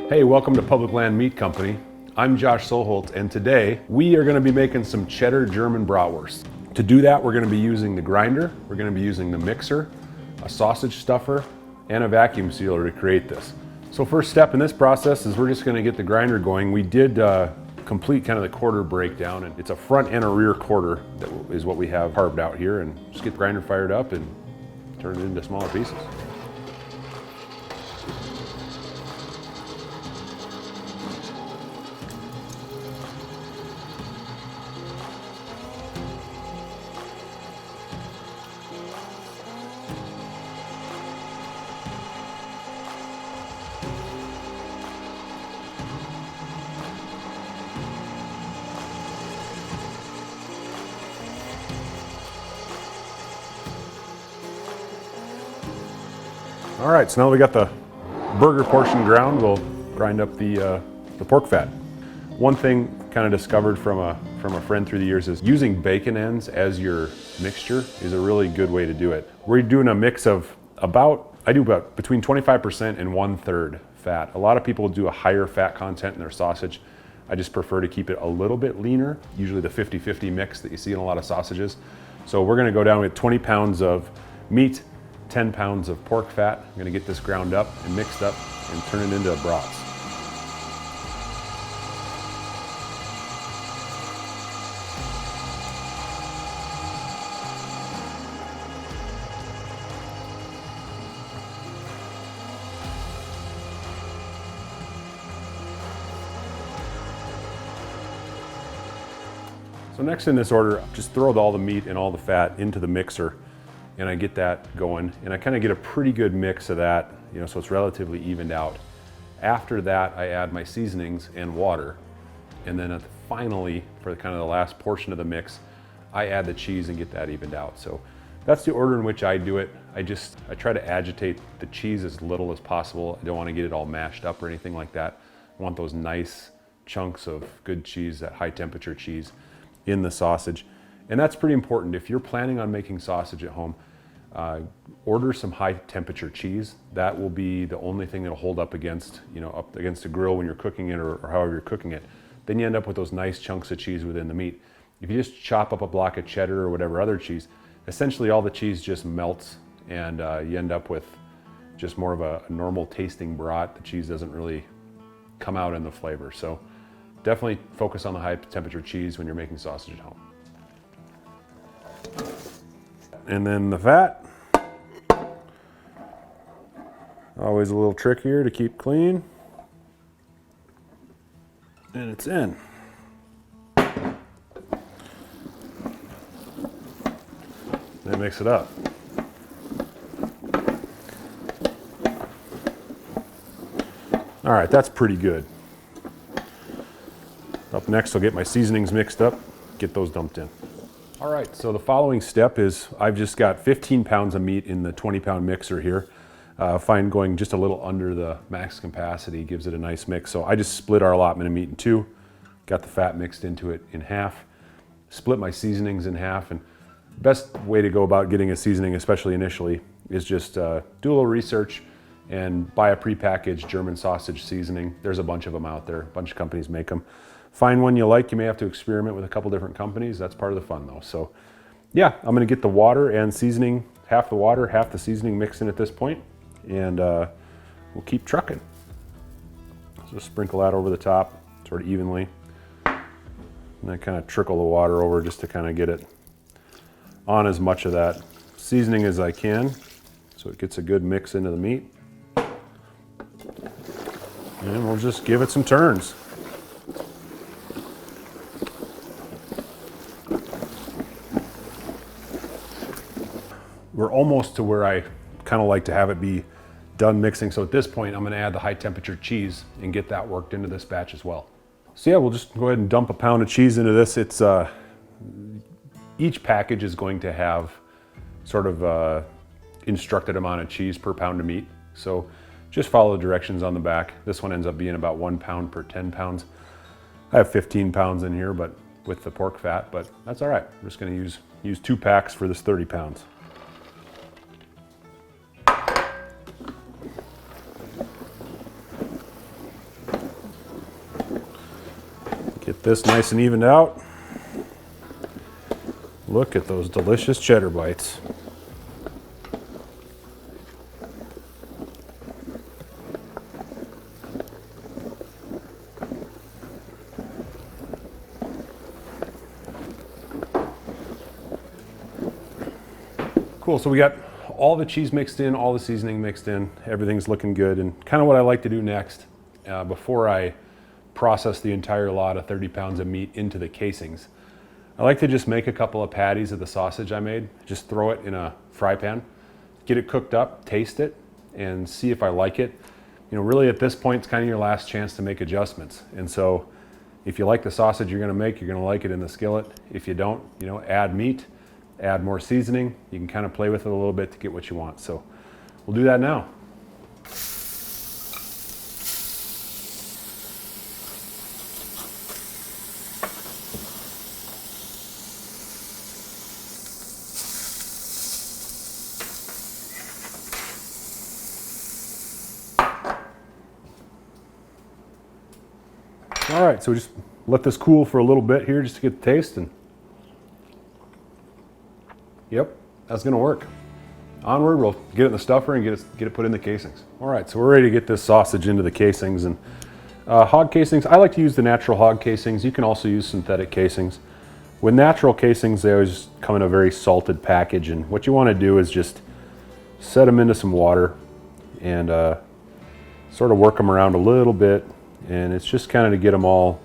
Hey, welcome to Public Land Meat Company. I'm Josh Soholt, and today we are going to be making some cheddar German bratwurst. To do that, we're going to be using the grinder, we're going to be using the mixer, a sausage stuffer, and a vacuum sealer to create this. So first step in this process is we're just going to get the grinder going. We did complete kind of the quarter breakdown, and it's a front and a rear quarter that is what we have carved out here, and just get the grinder fired up and turn it into smaller pieces. All right, so now we got the burger portion ground, we'll grind up the pork fat. One thing kind of discovered from a friend through the years is using bacon ends as your mixture is a really good way to do it. We're doing a mix of I do about between 25% and 1/3 fat. A lot of people do a higher fat content in their sausage. I just prefer to keep it a little bit leaner, usually the 50-50 mix that you see in a lot of sausages. So we're gonna go down with 20 pounds of meat, 10 pounds of pork fat. I'm gonna get this ground up and mixed up and turn it into brats. So next in this order, just throw all the meat and all the fat into the mixer, and I get that going, and I kind of get a pretty good mix of that, so it's relatively evened out. After that, I add my seasonings and water, and then finally, for the last portion of the mix, I add the cheese and get that evened out. So that's the order in which I do it. I try to agitate the cheese as little as possible. I don't want to get it all mashed up or anything like that. I want those nice chunks of good cheese, that high temperature cheese, in the sausage. And that's pretty important. If you're planning on making sausage at home, order some high temperature cheese. That will be the only thing that'll hold up against, up against the grill when you're cooking it or however you're cooking it. Then you end up with those nice chunks of cheese within the meat. If you just chop up a block of cheddar or whatever other cheese, essentially all the cheese just melts, and you end up with just more of a normal tasting brat. The cheese doesn't really come out in the flavor. So definitely focus on the high temperature cheese when you're making sausage at home. And then the fat, always a little trickier to keep clean. And it's in. Then mix it up. All right, that's pretty good. Up next, I'll get my seasonings mixed up, get those dumped in. All right, so the following step is I've just got 15 pounds of meat in the 20-pound mixer here. Find going just a little under the max capacity gives it a nice mix. So I just split our allotment of meat in two, got the fat mixed into it in half, split my seasonings in half, and the best way to go about getting a seasoning, especially initially, is just do a little research and buy a prepackaged German sausage seasoning. There's a bunch of them out there, a bunch of companies make them. Find one you like. You may have to experiment with a couple different companies. That's part of the fun though. So yeah, I'm gonna get the water and seasoning, half the water, half the seasoning mixed in at this point, and we'll keep trucking. So sprinkle that over the top sort of evenly. And I kind of trickle the water over just to kind of get it on as much of that seasoning as I can so it gets a good mix into the meat. And we'll just give it some turns. We're almost to where I kind of like to have it be done mixing. So at this point, I'm gonna add the high temperature cheese and get that worked into this batch as well. So yeah, we'll just go ahead and dump a pound of cheese into this. It's each package is going to have sort of instructed amount of cheese per pound of meat. So just follow the directions on the back. This one ends up being about 1 pound per 10 pounds. I have 15 pounds in here, but with the pork fat, but that's all right. I'm just gonna use 2 packs for this 30 pounds. this nice and evened out. Look at those delicious cheddar bites. Cool, so we got all the cheese mixed in, all the seasoning mixed in, everything's looking good. And kind of what I like to do next, before I process the entire lot of 30 pounds of meat into the casings, I like to just make a couple of patties of the sausage I made, just throw it in a fry pan, get it cooked up, taste it, and see if I like it. You know, really at this point, it's kind of your last chance to make adjustments. And so if you like the sausage you're gonna make, you're gonna like it in the skillet. If you don't, you know, add meat, add more seasoning. You can kind of play with it a little bit to get what you want. So we'll do that now. All right, so we just let this cool for a little bit here just to get the taste, and yep, that's gonna work. Onward, we'll get it in the stuffer and get it put in the casings. All right, so we're ready to get this sausage into the casings. And hog casings, I like to use the natural hog casings. You can also use synthetic casings. With natural casings, they always come in a very salted package, and what you wanna do is just set them into some water and sort of work them around a little bit. And it's just kind of to get them all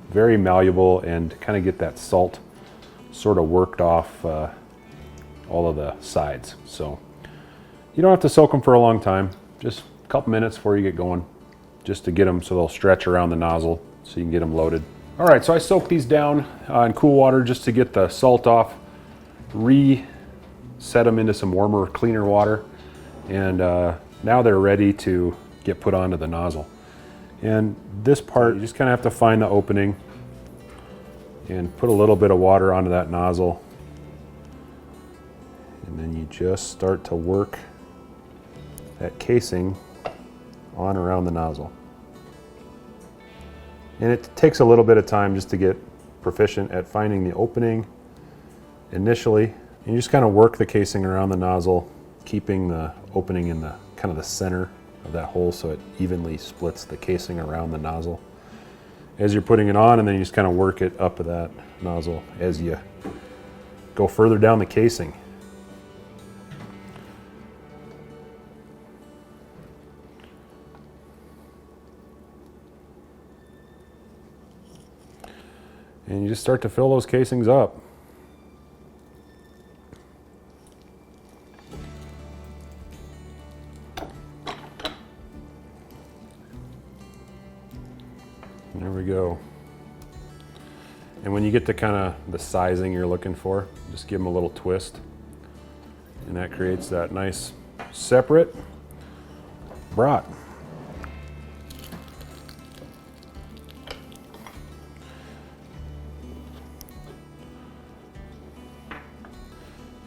very malleable and kind of get that salt sort of worked off all of the sides. So you don't have to soak them for a long time, just a couple minutes before you get going, just to get them so they'll stretch around the nozzle so you can get them loaded. All right, so I soaked these down in cool water just to get the salt off, reset them into some warmer, cleaner water, and now they're ready to get put onto the nozzle. And this part, you just kind of have to find the opening and put a little bit of water onto that nozzle. And then you just start to work that casing on around the nozzle. And it takes a little bit of time just to get proficient at finding the opening initially. And you just kind of work the casing around the nozzle, keeping the opening in the kind of the center of that hole so it evenly splits the casing around the nozzle as you're putting it on, and then you just kind of work it up that nozzle as you go further down the casing. And you just start to fill those casings up. There we go. And when you get to kind of the sizing you're looking for, just give them a little twist. And that creates that nice separate brat.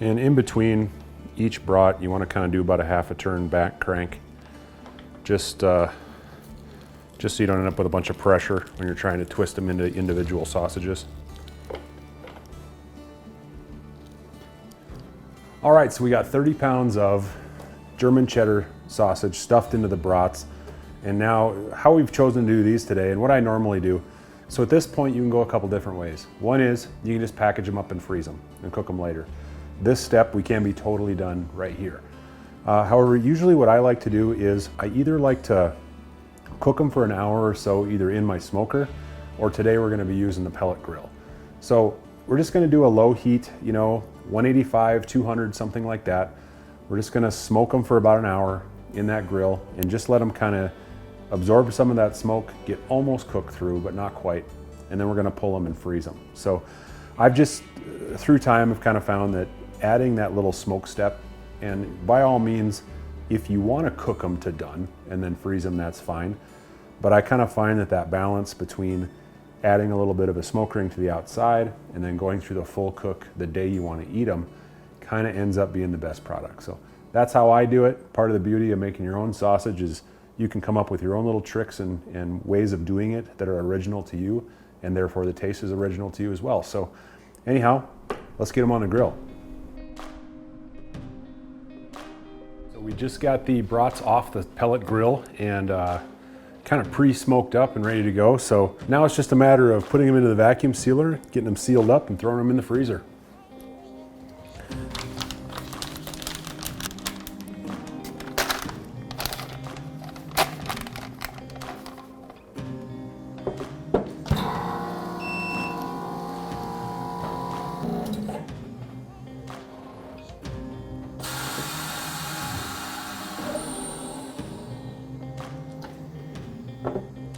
And in between each brat, you want to kind of do about a half a turn back crank. Just so you don't end up with a bunch of pressure when you're trying to twist them into individual sausages. All right, so we got 30 pounds of German cheddar sausage stuffed into the brats. And now how we've chosen to do these today, and what I normally do, so at this point you can go a couple different ways. One is you can just package them up and freeze them and cook them later. This step we can be totally done right here. However, usually what I like to do is I either like to cook them for an hour or so either in my smoker, or today we're gonna be using the pellet grill. So we're just gonna do a low heat, you know, 185, 200, something like that. We're just gonna smoke them for about an hour in that grill and just let them kind of absorb some of that smoke, get almost cooked through, but not quite. And then we're gonna pull them and freeze them. So I've just, through time, have kind of found that adding that little smoke step, and by all means, if you want to cook them to done and then freeze them, that's fine. But I kind of find that that balance between adding a little bit of a smoke ring to the outside and then going through the full cook the day you want to eat them kind of ends up being the best product. So that's how I do it. Part of the beauty of making your own sausage is you can come up with your own little tricks and ways of doing it that are original to you and therefore the taste is original to you as well. So anyhow, let's get them on the grill. So we just got the brats off the pellet grill and kind of pre-smoked up and ready to go. So now it's just a matter of putting them into the vacuum sealer, getting them sealed up and throwing them in the freezer.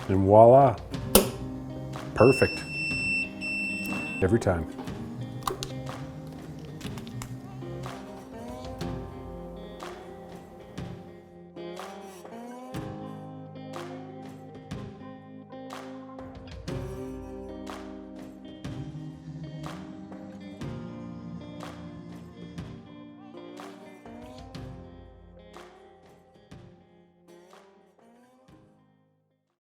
And voila, perfect every time.